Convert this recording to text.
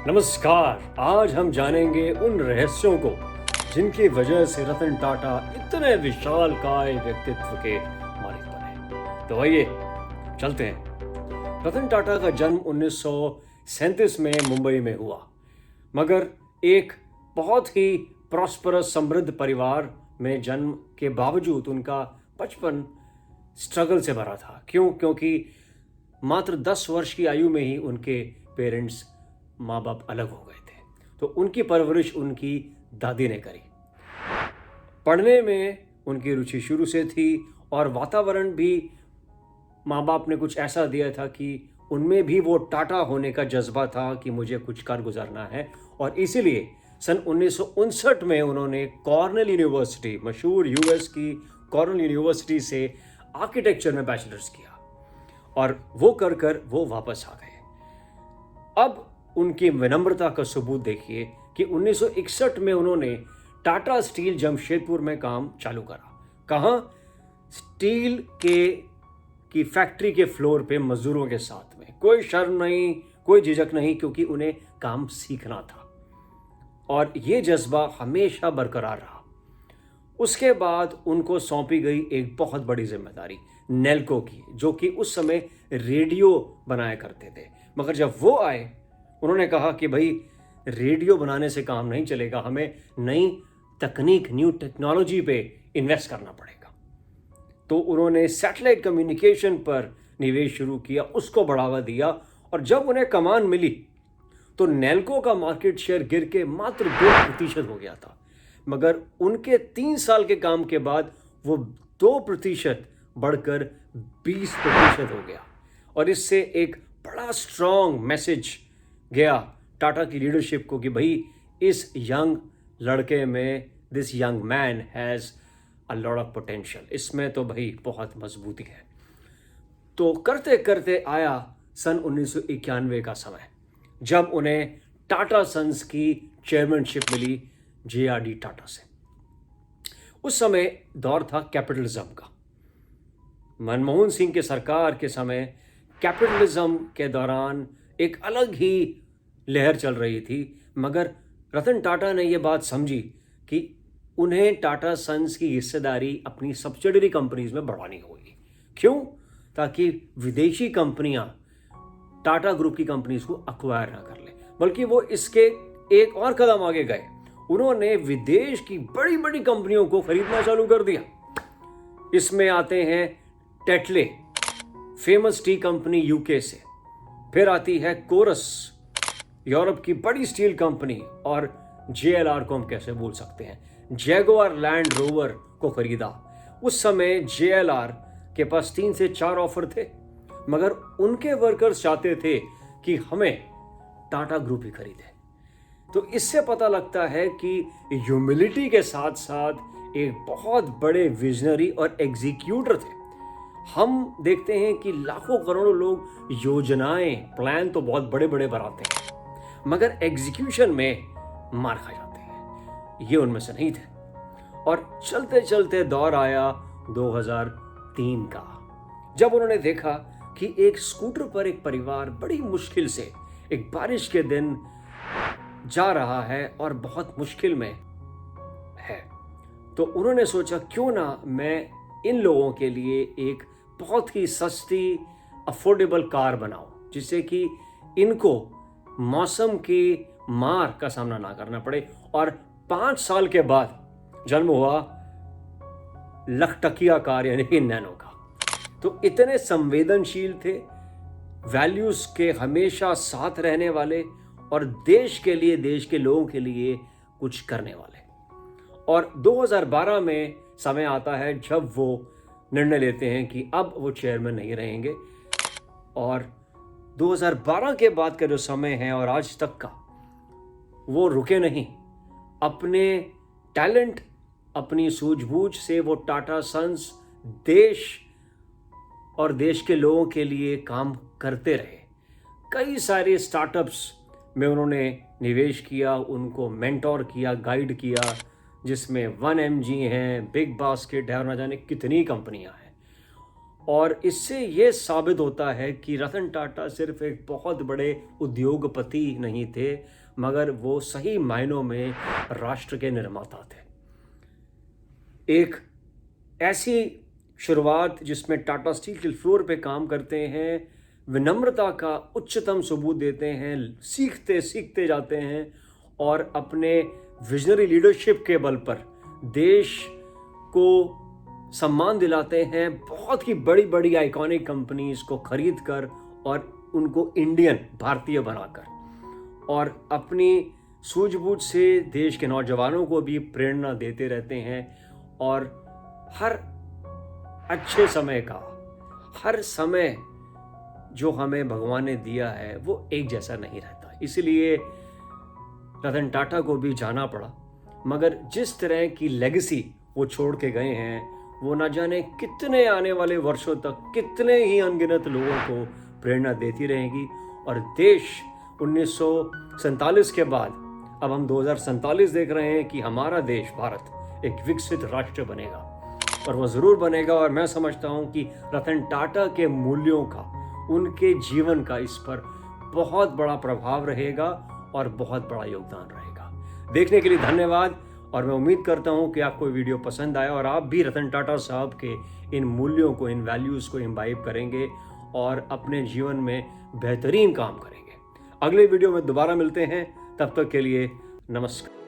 नमस्कार। आज हम जानेंगे उन रहस्यों को जिनकी वजह से रतन टाटा इतने विशालकाय व्यक्तित्व के मालिक बने। तो आइए चलते हैं। रतन टाटा का जन्म 1937 में मुंबई में हुआ, मगर एक बहुत ही प्रॉस्परस समृद्ध परिवार में जन्म के बावजूद उनका बचपन स्ट्रगल से भरा था। क्योंकि मात्र 10 वर्ष की आयु में ही उनके पेरेंट्स माँ बाप अलग हो गए थे। तो उनकी परवरिश उनकी दादी ने करी। पढ़ने में उनकी रुचि शुरू से थी और वातावरण भी माँ बाप ने कुछ ऐसा दिया था कि उनमें भी वो टाटा होने का जज्बा था कि मुझे कुछ कर गुजरना है। और इसीलिए सन 1959 में उन्होंने कॉर्नेल यूनिवर्सिटी, मशहूर यूएस की कॉर्नेल यूनिवर्सिटी से आर्किटेक्चर में बैचलर्स किया और वो कर वो वापस आ गए। अब उनकी विनम्रता का सबूत देखिए कि 1961 में उन्होंने टाटा स्टील जमशेदपुर में काम चालू करा। कहाँ? स्टील की फैक्ट्री के फ्लोर पे मजदूरों के साथ में। कोई शर्म नहीं, कोई झिझक नहीं, क्योंकि उन्हें काम सीखना था और ये जज्बा हमेशा बरकरार रहा। उसके बाद उनको सौंपी गई एक बहुत बड़ी जिम्मेदारी नेल्को की, जो कि उस समय रेडियो बनाया करते थे। मगर जब वो आए, उन्होंने कहा कि भाई रेडियो बनाने से काम नहीं चलेगा, हमें नई तकनीक, न्यू टेक्नोलॉजी पे इन्वेस्ट करना पड़ेगा। तो उन्होंने सैटेलाइट कम्युनिकेशन पर निवेश शुरू किया, उसको बढ़ावा दिया और जब उन्हें कमान मिली तो नेल्को का मार्केट शेयर गिर के मात्र 2% हो गया था। मगर उनके 3 साल के काम के बाद वो 2% बढ़कर 20% हो गया और इससे एक बड़ा स्ट्रॉन्ग मैसेज गया टाटा की लीडरशिप को कि भाई इस यंग लड़के में, this young man has a lot of potential, इसमें तो भाई बहुत मजबूती है। तो करते करते आया सन 1991 का समय, जब उन्हें टाटा सन्स की चेयरमैनशिप मिली JRD टाटा से। उस समय दौर था कैपिटलिज्म का। मनमोहन सिंह के सरकार के समय कैपिटलिज्म के दौरान एक अलग ही लहर चल रही थी। मगर रतन टाटा ने यह बात समझी कि उन्हें टाटा सन्स की हिस्सेदारी अपनी सब्सिडरी कंपनीज में बढ़ानी होगी। क्यों? ताकि विदेशी कंपनियां टाटा ग्रुप की कंपनीज को अक्वायर ना कर ले, बल्कि वो इसके एक और कदम आगे गए। उन्होंने विदेश की बड़ी बड़ी कंपनियों को खरीदना चालू कर दिया। इसमें आते हैं Tetley, famous tea company UK से, फिर आती है कोरस, यूरोप की बड़ी स्टील कंपनी, और JLR को हम कैसे भूल सकते हैं, जैगुआर लैंड रोवर को खरीदा। उस समय JLR के पास 3 से 4 ऑफर थे, मगर उनके वर्कर्स चाहते थे कि हमें टाटा ग्रुप ही खरीदे। तो इससे पता लगता है कि ह्यूमिलिटी के साथ साथ एक बहुत बड़े विजनरी और एग्जीक्यूटर थे। हम देखते हैं कि लाखों करोड़ों लोग योजनाएं, प्लान तो बहुत बड़े बड़े बनाते हैं, मगर एग्जीक्यूशन में मार खा जाते हैं। ये उनमें से नहीं थे। और चलते चलते दौर आया 2003 का, जब उन्होंने देखा कि एक स्कूटर पर एक परिवार बड़ी मुश्किल से एक बारिश के दिन जा रहा है और बहुत मुश्किल में है। तो उन्होंने सोचा क्यों ना मैं इन लोगों के लिए एक बहुत ही सस्ती अफोर्डेबल कार बनाऊं, जिससे कि इनको मौसम की मार का सामना ना करना पड़े। और 5 साल के बाद जन्म हुआ लखटकिया कार, यानी कि नैनो का। तो इतने संवेदनशील थे, वैल्यूज के हमेशा साथ रहने वाले और देश के लिए, देश के लोगों के लिए कुछ करने वाले। और 2012 में समय आता है जब वो निर्णय लेते हैं कि अब वो चेयरमैन नहीं रहेंगे। और 2012 के बाद का जो समय है और आज तक का, वो रुके नहीं। अपने टैलेंट, अपनी सूझबूझ से वो टाटा सन्स देश और देश के लोगों के लिए काम करते रहे। कई सारे स्टार्टअप्स में उन्होंने निवेश किया, उनको मेंटोर किया, गाइड किया, जिसमें 1MG हैं, बिग बास्केट है और ना जाने कितनी कंपनियां हैं। और इससे ये साबित होता है कि रतन टाटा सिर्फ एक बहुत बड़े उद्योगपति नहीं थे, मगर वो सही मायनों में राष्ट्र के निर्माता थे। एक ऐसी शुरुआत जिसमें टाटा स्टील के फ्लोर पे काम करते हैं, विनम्रता का उच्चतम सबूत देते हैं, सीखते सीखते जाते हैं और अपने विजनरी लीडरशिप के बल पर देश को सम्मान दिलाते हैं, बहुत ही बड़ी बड़ी आइकॉनिक कंपनीज को खरीद कर और उनको इंडियन, भारतीय बनाकर, और अपनी सूझबूझ से देश के नौजवानों को भी प्रेरणा देते रहते हैं। और हर अच्छे समय का, हर समय जो हमें भगवान ने दिया है वो एक जैसा नहीं रहता, इसलिए रतन टाटा को भी जाना पड़ा। मगर जिस तरह की लेगेसी वो छोड़ के गए हैं, वो ना जाने कितने आने वाले वर्षों तक कितने ही अनगिनत लोगों को प्रेरणा देती रहेगी। और देश 1947 के बाद अब हम 2047 देख रहे हैं कि हमारा देश भारत एक विकसित राष्ट्र बनेगा, और वो ज़रूर बनेगा। और मैं समझता हूँ कि रतन टाटा के मूल्यों का, उनके जीवन का इस पर बहुत बड़ा प्रभाव रहेगा और बहुत बड़ा योगदान रहेगा। देखने के लिए धन्यवाद, और मैं उम्मीद करता हूं कि आपको वीडियो पसंद आया और आप भी रतन टाटा साहब के इन मूल्यों को, इन वैल्यूज़ को इम्बाइब करेंगे और अपने जीवन में बेहतरीन काम करेंगे। अगले वीडियो में दोबारा मिलते हैं, तब तक के लिए नमस्कार।